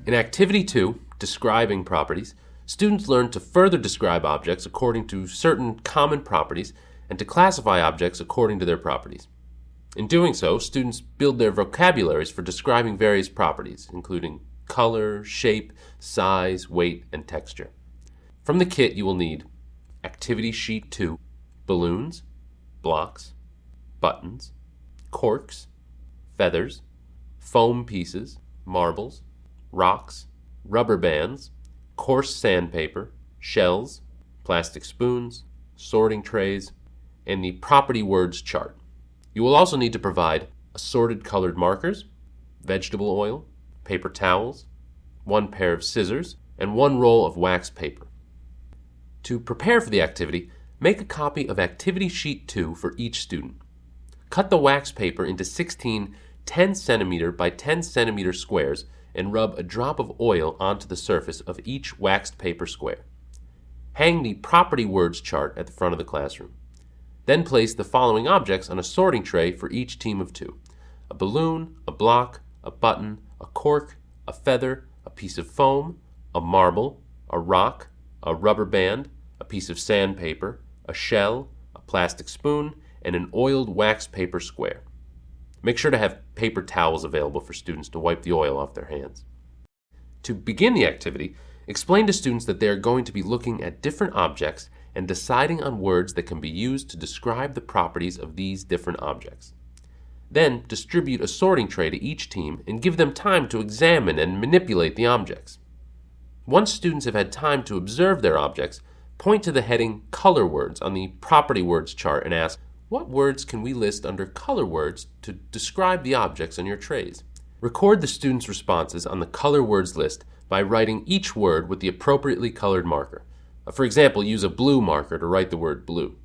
In Activity 2, Describing Properties, students learn to further describe objects according to certain common properties and to classify objects according to their properties. In doing so, students build their vocabularies for describing various properties, including color, shape, size, weight, and texture. From the kit, you will need Activity Sheet 2, balloons, blocks, buttons, corks, feathers, foam pieces, marbles, rocks, rubber bands, coarse sandpaper, shells, plastic spoons, sorting trays, and the property words chart. You will also need to provide assorted colored markers, vegetable oil, paper towels, 1 pair of scissors, and 1 roll of wax paper. To prepare for the activity, make a copy of Activity Sheet 2 for each student. Cut the wax paper into 16 10 centimeter by 10 centimeter squares and rub a drop of oil onto the surface of each waxed paper square. Hang the property words chart at the front of the classroom. Then place the following objects on a sorting tray for each team of 2: a balloon, a block, a button, a cork, a feather, a piece of foam, a marble, a rock, a rubber band, a piece of sandpaper, a shell, a plastic spoon, and an oiled wax paper square. Make sure to have paper towels available for students to wipe the oil off their hands. To begin the activity, explain to students that they are going to be looking at different objects and deciding on words that can be used to describe the properties of these different objects. Then distribute a sorting tray to each team and give them time to examine and manipulate the objects. Once students have had time to observe their objects, point to the heading Color Words on the Property Words chart and ask, what words can we list under color words to describe the objects on your trays? Record the students' responses on the color words list by writing each word with the appropriately colored marker. For example, use a blue marker to write the word blue.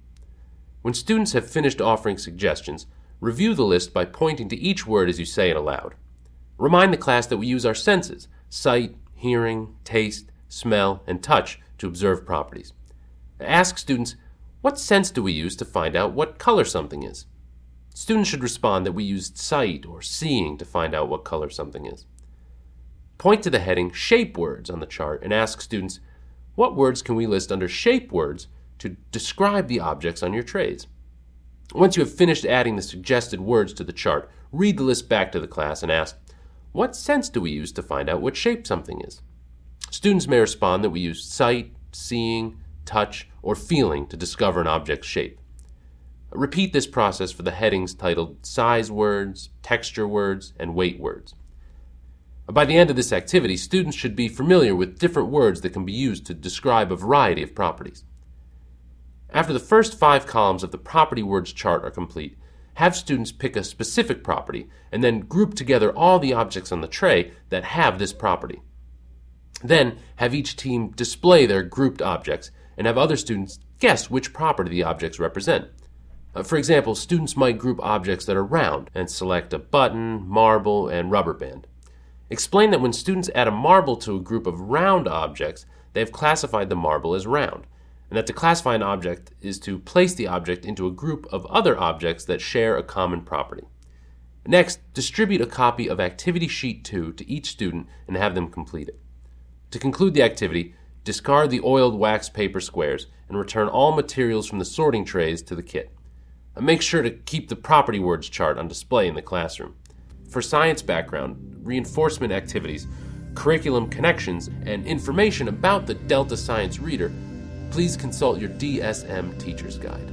When students have finished offering suggestions, review the list by pointing to each word as you say it aloud. Remind the class that we use our senses, sight, hearing, taste, smell, and touch to observe properties. Ask students, what sense do we use to find out what color something is? Students should respond that we used sight or seeing to find out what color something is. Point to the heading Shape Words on the chart and ask students, what words can we list under shape words to describe the objects on your trays? Once you have finished adding the suggested words to the chart, read the list back to the class and ask, what sense do we use to find out what shape something is? Students may respond that we use sight, seeing, touch, or feeling to discover an object's shape. Repeat this process for the headings titled Size Words, Texture Words, and Weight Words. By the end of this activity, students should be familiar with different words that can be used to describe a variety of properties. After the first 5 columns of the property words chart are complete, have students pick a specific property and then group together all the objects on the tray that have this property. Then have each team display their grouped objects and have other students guess which property the objects represent. For example, students might group objects that are round and select a button, marble, and rubber band. Explain that when students add a marble to a group of round objects, they have classified the marble as round, and that to classify an object is to place the object into a group of other objects that share a common property. Next, distribute a copy of Activity Sheet 2 to each student and have them complete it. To conclude the activity, discard the oiled wax paper squares and return all materials from the sorting trays to the kit. Make sure to keep the property words chart on display in the classroom. For science background, reinforcement activities, curriculum connections, and information about the Delta Science Reader, please consult your DSM Teacher's Guide.